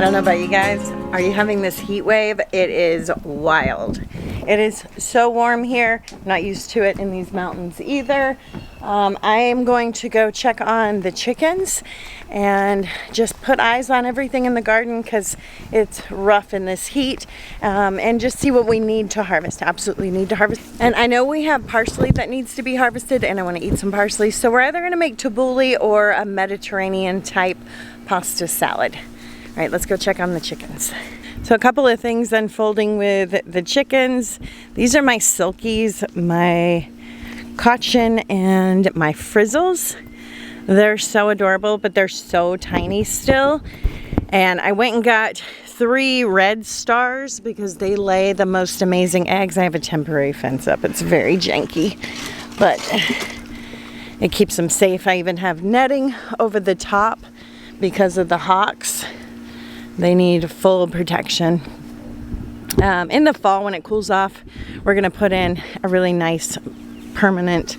I don't know about you guys. Are you having this heat wave? It is wild. It is so warm here. I'm not used to it in these mountains either. I am going to go check on the chickens and just put eyes on everything in the garden because it's rough in this heat, and just see what we need to harvest. Absolutely need to harvest. And I know we have parsley that needs to be harvested, and I want to eat some parsley. So we're either going to make tabbouleh or a Mediterranean type pasta salad. All right, let's go check on the chickens. So a couple of things unfolding with the chickens. These are my silkies, my cochin, and my frizzles. They're so adorable, but they're so tiny still. And I went and got 3 red stars because they lay the most amazing eggs. I have a temporary fence up. It's very janky, but it keeps them safe. I even have netting over the top because of the hawks. They need full protection. In the fall, when it cools off, we're gonna put in a really nice permanent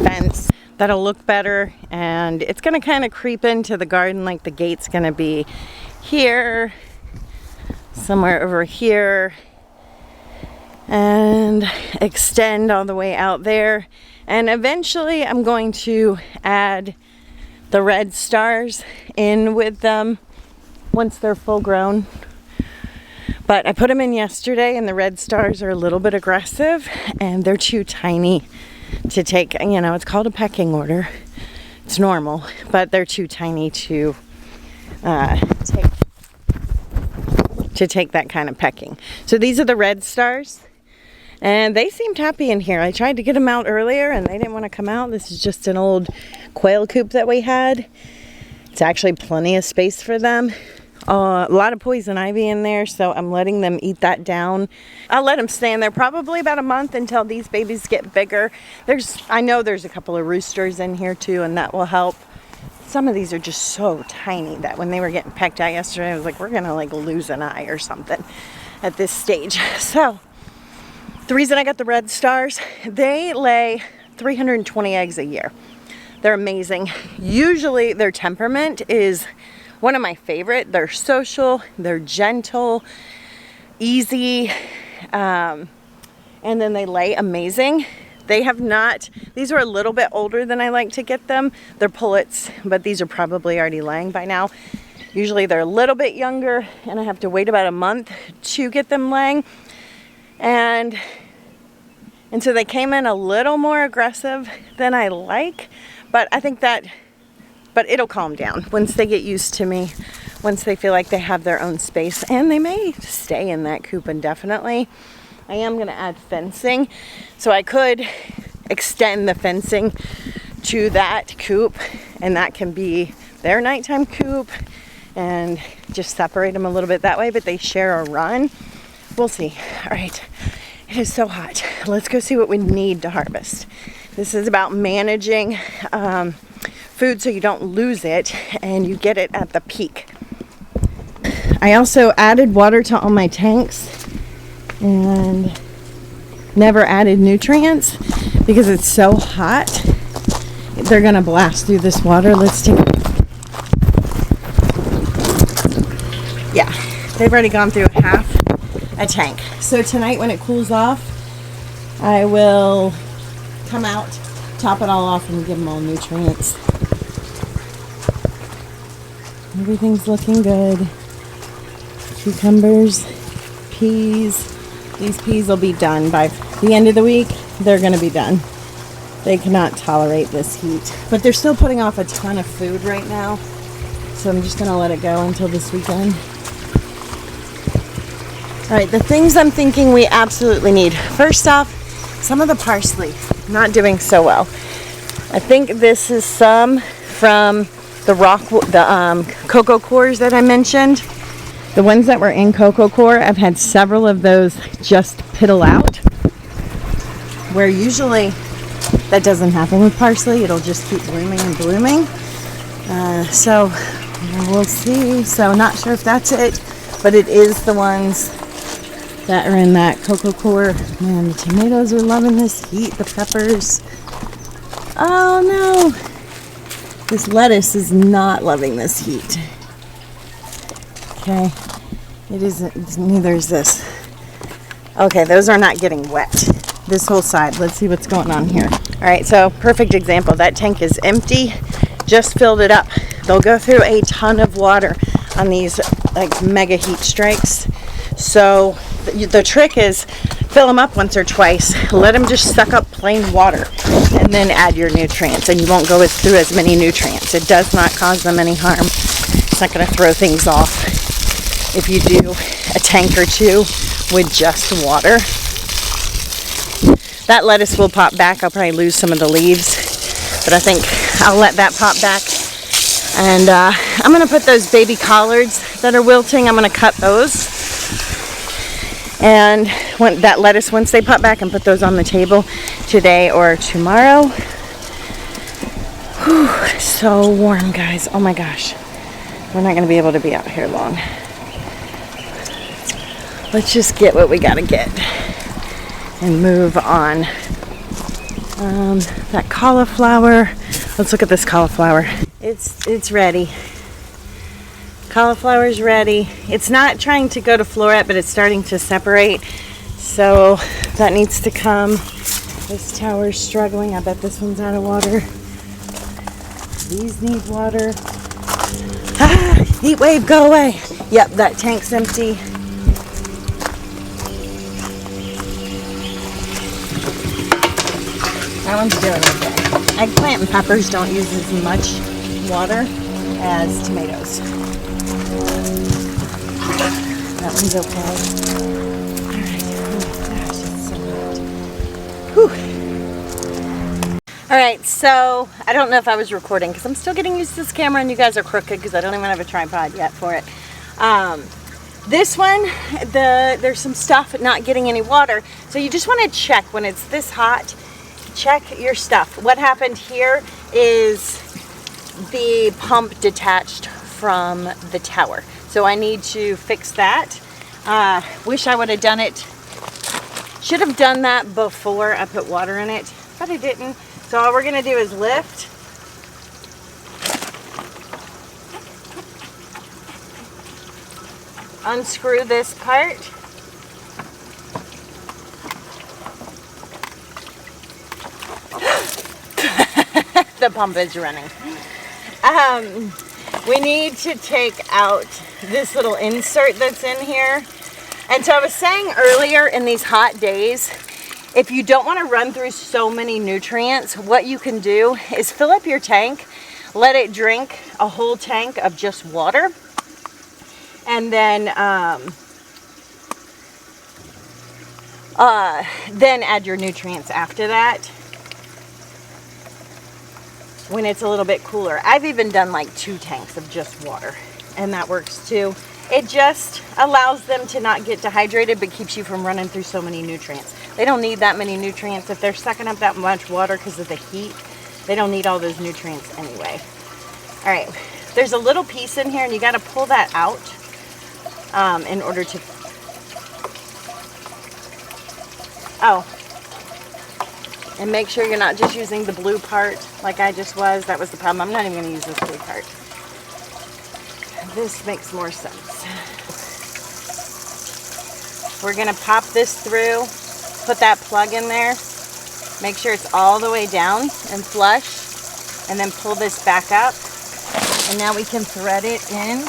fence that'll look better, and it's gonna kind of creep into the garden. Like the gate's gonna be here, somewhere over here, and extend all the way out there. And eventually I'm going to add the red stars in with them once they're full grown. But I put them in yesterday, and the red stars are a little bit aggressive and they're too tiny to take, you know, it's called a pecking order. It's normal, but they're too tiny to take that kind of pecking. So these are the red stars, and they seemed happy in here. I tried to get them out earlier and they didn't want to come out. This is just an old quail coop that we had. It's actually plenty of space for them. A lot of poison ivy in there, so I'm letting them eat that down. I'll let them stay in there probably about a month until these babies get bigger. I know there's a couple of roosters in here too, and that will help. Some of these are just so tiny that when they were getting pecked out yesterday, I was like, we're gonna like lose an eye or something at this stage. So the reason I got the red stars, they lay 320 eggs a year. They're amazing. Usually their temperament is one of my favorite. They're social, they're gentle, easy, and then they lay amazing. They have not, these are a little bit older than I like to get them. They're pullets, but these are probably already laying by now. Usually they're a little bit younger, and I have to wait about a month to get them laying. And so they came in a little more aggressive than I like, but I think that, but it'll calm down once they get used to me, once they feel like they have their own space, and they may stay in that coop indefinitely. I am gonna add fencing, so I could extend the fencing to that coop, and that can be their nighttime coop, and just separate them a little bit that way, but they share a run. We'll see. All right, it is so hot. Let's go see what we need to harvest. This is about managing food so you don't lose it and you get it at the peak. I also added water to all my tanks and never added nutrients because it's so hot. They're gonna blast through this water. Let's take a look. Yeah, they've already gone through half a tank. So tonight when it cools off, I will come out, top it all off, and give them all nutrients. Everything's looking good. Cucumbers, peas. These peas will be done by the end of the week. They're going to be done. They cannot tolerate this heat. But they're still putting off a ton of food right now. So I'm just going to let it go until this weekend. All right, the things I'm thinking we absolutely need. First off, some of the parsley, not doing so well. I think this is some from the cocoa cores that I mentioned. The ones that were in cocoa core, I've had several of those just piddle out, where usually that doesn't happen with parsley. It'll just keep blooming and blooming. So we'll see. So not sure if that's it, but it is the ones that are in that cocoa core. Man, the tomatoes are loving this heat. The peppers. Oh no, this lettuce is not loving this heat. okay. It isn't, neither is this. Okay, those are not getting wet. This whole side, let's see what's going on here. All right, so perfect example. That tank is empty, just filled it up. They'll go through a ton of water on these like mega heat strikes. So the trick is fill them up once or twice, let them just suck up plain water, and then add your nutrients, and you won't go through as many nutrients. It does not cause them any harm. It's not going to throw things off if you do a tank or two with just water. That lettuce will pop back. I'll probably lose some of the leaves, but I think I'll let that pop back. And I'm going to put those baby collards that are wilting, I'm going to cut those. And that lettuce, once they pop back, and put those on the table today or tomorrow. Whew, so warm, guys. Oh my gosh. We're not going to be able to be out here long. Let's just get what we got to get and move on. That cauliflower. Let's look at this cauliflower. It's ready. Cauliflower's ready. It's not trying to go to floret, but it's starting to separate. So that needs to come. This tower's struggling. I bet this one's out of water. These need water. Ah, heat wave, go away. Yep, that tank's empty. That one's doing okay. Eggplant and peppers don't use as much water as tomatoes. That one's okay. Alright. Oh gosh, it's so hot. Whew. Alright, so I don't know if I was recording because I'm still getting used to this camera and you guys are crooked because I don't even have a tripod yet for it. This one, there's some stuff not getting any water. So you just want to check when it's this hot. Check your stuff. What happened here is the pump detached from the tower. So I need to fix that. Wish I would have done it. Should have done that before I put water in it, but I didn't. So all we're gonna do is lift. Unscrew this part. The pump is running. We need to take out this little insert that's in here. And so I was saying earlier, in these hot days, if you don't want to run through so many nutrients, what you can do is fill up your tank, let it drink a whole tank of just water, and then add your nutrients after that when it's a little bit cooler. I've even done like 2 tanks of just water, and that works too. It just allows them to not get dehydrated, but keeps you from running through so many nutrients. They don't need that many nutrients. If they're sucking up that much water because of the heat, they don't need all those nutrients anyway. All right, there's a little piece in here, and you got to pull that out in order to... Oh. And make sure you're not just using the blue part like I just was. That was the problem. I'm not even going to use this blue part. This makes more sense. We're going to pop this through, put that plug in there, make sure it's all the way down and flush, and then pull this back up. And now we can thread it in.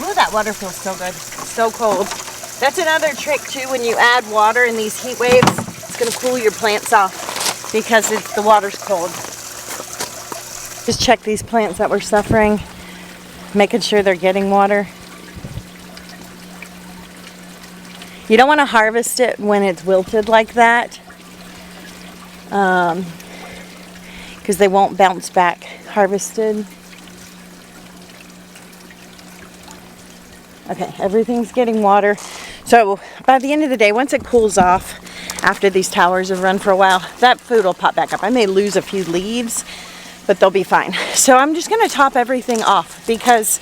Ooh, that water feels so good. So cold. That's another trick too. When you add water in these heat waves, it's going to cool your plants off because the water's cold. Just check these plants that were suffering, making sure they're getting water. You don't want to harvest it when it's wilted like that, because they won't bounce back harvested. Okay, everything's getting water. So by the end of the day, once it cools off, after these towers have run for a while, that food will pop back up. I may lose a few leaves, but they'll be fine. So I'm just gonna top everything off because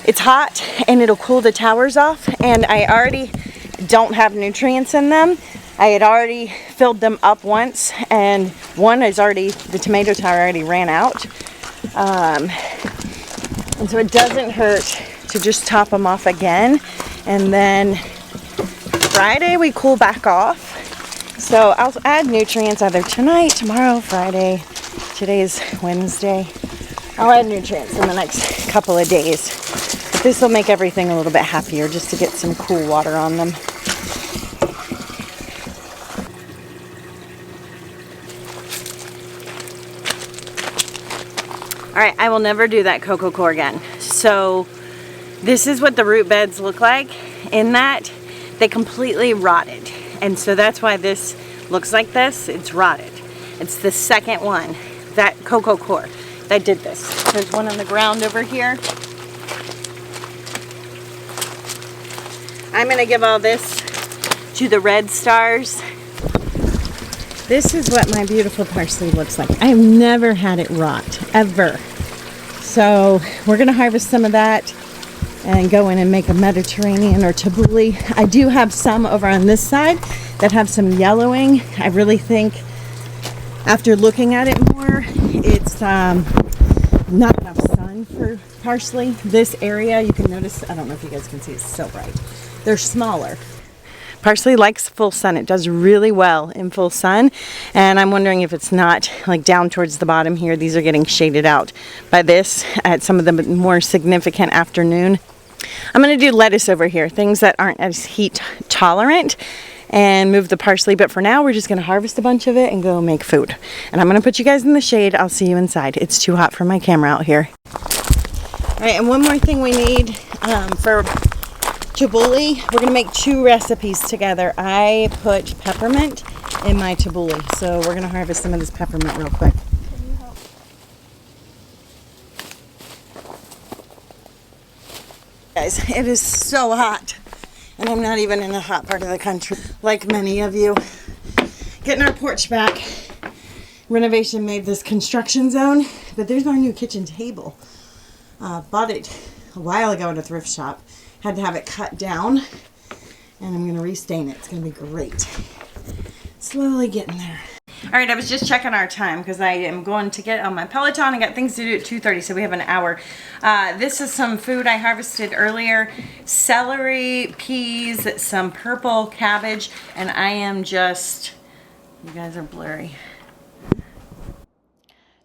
it's hot and it'll cool the towers off, and I already don't have nutrients in them. I had already filled them up once, and one is already, the tomato tower already ran out. And so it doesn't hurt to just top them off again. And then Friday we cool back off. So I'll add nutrients either tonight, tomorrow, Friday. Today's Wednesday. I'll add nutrients in the next couple of days. But this will make everything a little bit happier just to get some cool water on them. Alright, I will never do that cocoa core again. So this is what the root beds look like. In that, they completely rotted. And so that's why this looks like this. It's rotted. It's the second one, that cocoa core, that did this. There's one on the ground over here. I'm going to give all this to the red stars. This is what my beautiful parsley looks like. I have never had it rot, ever. So we're going to harvest some of that and go in and make a Mediterranean or tabbouleh. I do have some over on this side that have some yellowing. I really think after looking at it more, it's not enough sun for parsley. This area, you can notice, I don't know if you guys can see, it's so bright. They're smaller. Parsley likes full sun. It does really well in full sun, and I'm wondering if it's not like down towards the bottom here. These are getting shaded out by this at some of the more significant afternoon. I'm going to do lettuce over here, things that aren't as heat tolerant, and move the parsley. But for now, we're just going to harvest a bunch of it and go make food. And I'm going to put you guys in the shade. I'll see you inside. It's too hot for my camera out here. All right, and one more thing we need for tabbouleh, we're going to make 2 recipes together. I put peppermint in my tabbouleh, so we're going to harvest some of this peppermint real quick. Can you help? Guys, it is so hot, and I'm not even in a hot part of the country like many of you. Getting our porch back. Renovation made this construction zone, but there's our new kitchen table. Bought it a while ago at a thrift shop. Had to have it cut down, and I'm going to restain it. It's going to be great. Slowly getting there. All right, I was just checking our time because I am going to get on my Peloton. I got things to do at 2:30, so we have an hour. This is some food I harvested earlier. Celery, peas, some purple cabbage, and I am just, you guys are blurry.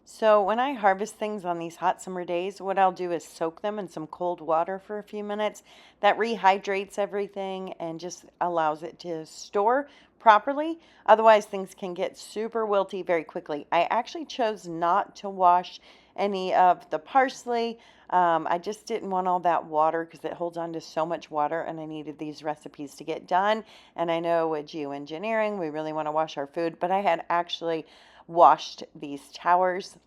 So when I harvest things on these hot summer days, what I'll do is soak them in some cold water for a few minutes. That rehydrates everything and just allows it to store properly. Otherwise, things can get super wilty very quickly. I actually chose not to wash any of the parsley. I just didn't want all that water because it holds on to so much water, and I needed these recipes to get done. And I know with geoengineering, we really want to wash our food, but I had actually washed these towers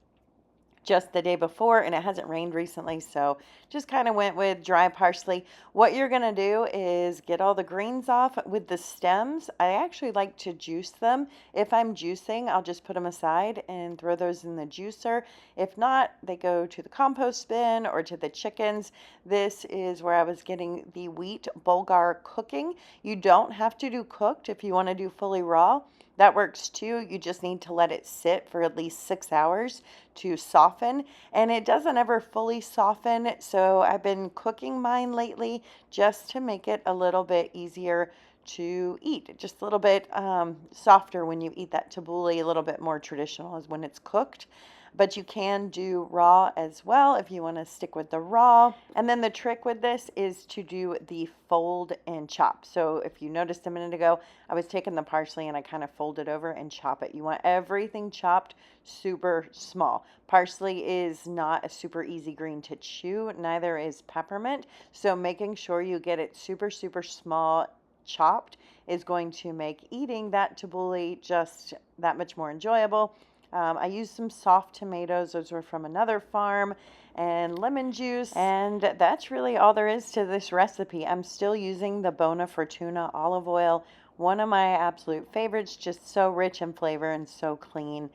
just the day before, and it hasn't rained recently, so just kind of went with dry parsley. What you're going to do is get all the greens off with the stems. I actually like to juice them. If I'm juicing, I'll just put them aside and throw those in the juicer. If not, they go to the compost bin or to the chickens. This is where I was getting the wheat bulgur cooking. You don't have to do cooked if you want to do fully raw. That works too. You just need to let it sit for at least 6 hours to soften, and it doesn't ever fully soften, so I've been cooking mine lately just to make it a little bit easier to eat, just a little bit softer when you eat that tabbouleh, a little bit more traditional as when it's cooked. But you can do raw as well if you want to stick with the raw. And then the trick with this is to do the fold and chop. So if you noticed a minute ago, I was taking the parsley and I kind of fold it over and chop it. You want everything chopped super small. Parsley is not a super easy green to chew, neither is peppermint. So making sure you get it super, super small chopped is going to make eating that tabbouleh just that much more enjoyable. I used some soft tomatoes. Those were from another farm, and lemon juice. And that's really all there is to this recipe. I'm still using the Bona Fortuna olive oil, one of my absolute favorites, just so rich in flavor and so clean.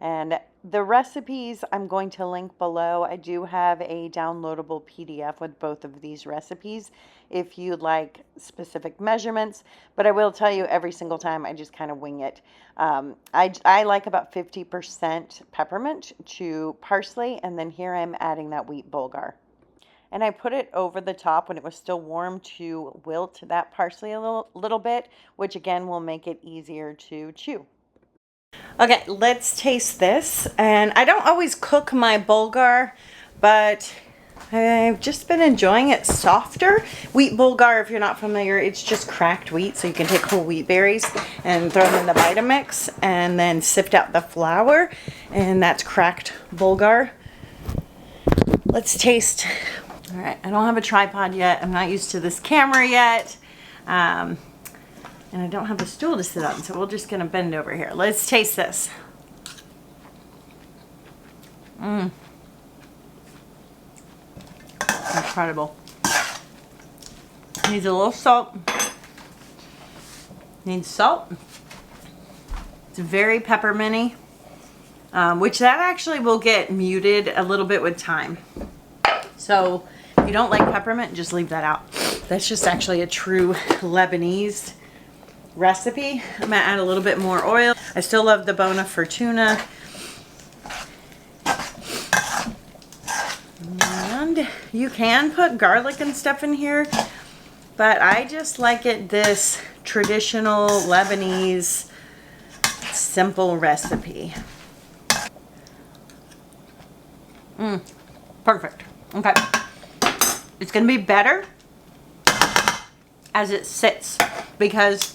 And the recipes I'm going to link below. I do have a downloadable PDF with both of these recipes if you'd like specific measurements. But I will tell you, every single time I just kind of wing it. I like about 50% peppermint to parsley, and then here I'm adding that wheat bulgur. And I put it over the top when it was still warm to wilt that parsley a little bit, which again will make it easier to chew. Okay, let's taste this. And I don't always cook my bulgur, but I've just been enjoying it softer. Wheat bulgur, if you're not familiar, it's just cracked wheat. So you can take whole wheat berries and throw them in the Vitamix and then sift out the flour. And that's cracked bulgur. Let's taste. All right, I don't have a tripod yet. I'm not used to this camera yet. And I don't have a stool to sit on, so we're just gonna bend over here. Let's taste this. Incredible. Needs a little salt. Needs salt. It's very pepperminty, which that actually will get muted a little bit with time. So if you don't like peppermint, just leave that out. That's just actually a true Lebanese recipe. I'm gonna add a little bit more oil. I still love the bona fortuna. And you can put garlic and stuff in here, but I just like it this traditional Lebanese simple recipe. Perfect. Okay. It's gonna be better as it sits because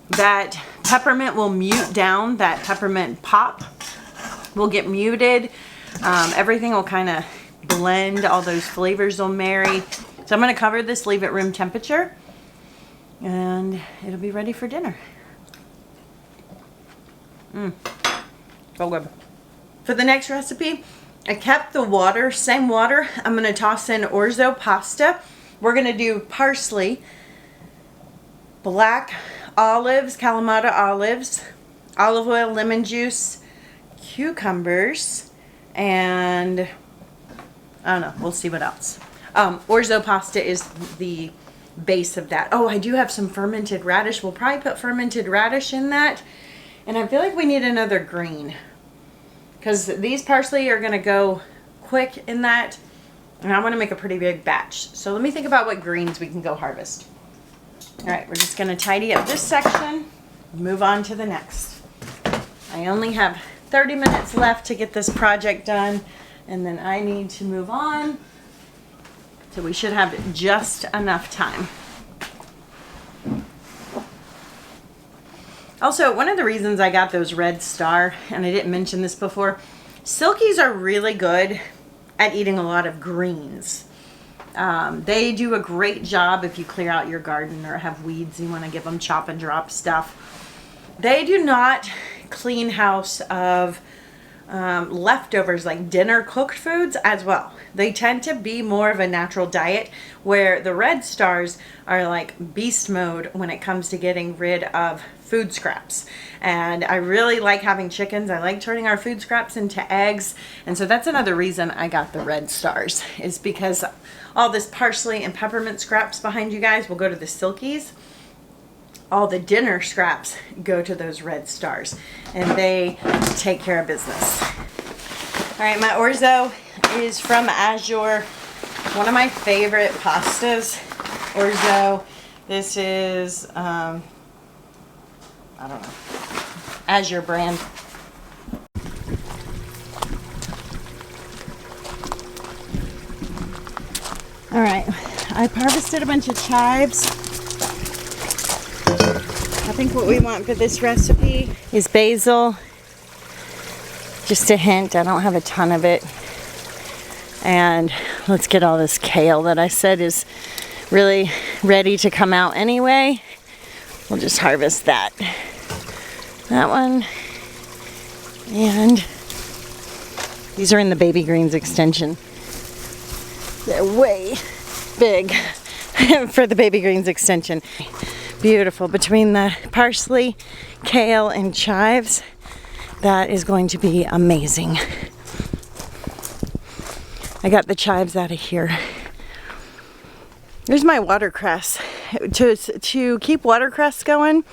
that peppermint will mute down. That peppermint pop will get muted. Everything will kind of blend. All those flavors will marry. So I'm going to cover this, leave it room temperature, and it'll be ready for dinner. So good. For the next recipe, I kept the water, same water. I'm going to toss in orzo pasta. We're going to do parsley, black olives, Kalamata olives, olive oil, lemon juice, cucumbers, and I don't know, we'll see what else. Orzo pasta is the base of that. Oh, I do have some fermented radish. We'll probably put fermented radish in that. And I feel like we need another green because these parsley are going to go quick in that. And I want to make a pretty big batch. So let me think about what greens we can go harvest. All right, we're just going to tidy up this section, move on to the next. I only have 30 minutes left to get this project done, and then I need to move on. So we should have just enough time. Also, one of the reasons I got those Red Star, and I didn't mention this before, Silkies are really good at eating a lot of greens. They do a great job if you clear out your garden or have weeds and you want to give them chop and drop stuff. They do not clean house of leftovers like dinner cooked foods as well. They tend to be more of a natural diet, where the Red Stars are like beast mode when it comes to getting rid of food scraps. And I really like having chickens. I like turning our food scraps into eggs. And so that's another reason I got the Red Stars, is because all this parsley and peppermint scraps behind you guys will go to the Silkies. All the dinner scraps go to those Red Stars, and they take care of business. All right, my orzo is from Azure, one of my favorite pastas. Orzo. This is I don't know, Azure brand. All right, I've harvested a bunch of chives. I think what we want for this recipe is basil. Just a hint, I don't have a ton of it. And let's get all this kale that I said is really ready to come out anyway. We'll just harvest that. That one. And these are in the baby greens extension. They're way big for the baby greens extension. Beautiful. Between the parsley, kale, and chives, That is going to be amazing. I got the chives out of here. There's my watercress. To keep watercress going,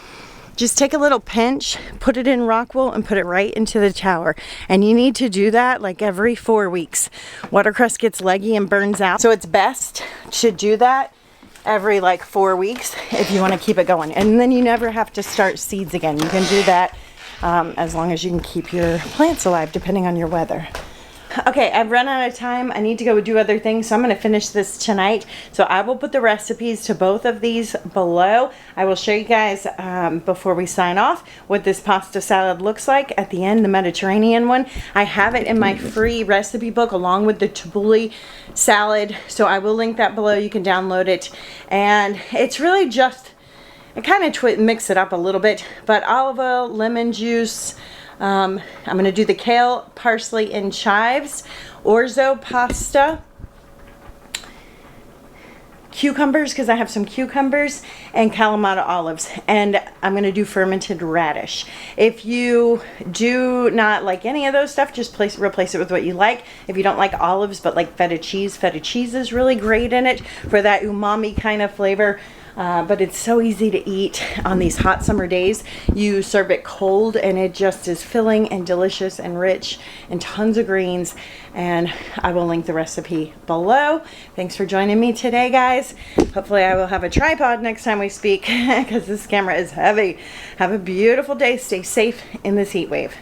just take a little pinch, put it in rock wool, and put it right into the tower. And you need to do that like every 4 weeks. Watercress gets leggy and burns out. So it's best to do that every like 4 weeks if you want to keep it going. And then you never have to start seeds again. You can do that as long as you can keep your plants alive, depending on your weather. Okay, I've run out of time. I need to go do other things, so I'm going to finish this tonight. So I will put the recipes to both of these below. I will show you guys before we sign off what this pasta salad looks like at the end, the Mediterranean one. I have it in my free recipe book along with the tabbouleh salad, so I will link that below. You can download it, and it's really just, I kind of mix it up a little bit, but olive oil, lemon juice. I'm going to do the kale, parsley, and chives, orzo pasta, cucumbers because I have some cucumbers, and Kalamata olives. And I'm going to do fermented radish. If you do not like any of those stuff, just replace it with what you like. If you don't like olives but like feta cheese is really great in it for that umami kind of flavor. But it's so easy to eat on these hot summer days. You serve it cold and it just is filling and delicious and rich and tons of greens. And I will link the recipe below. Thanks for joining me today, guys. Hopefully I will have a tripod next time we speak because this camera is heavy. Have a beautiful day. Stay safe in this heat wave.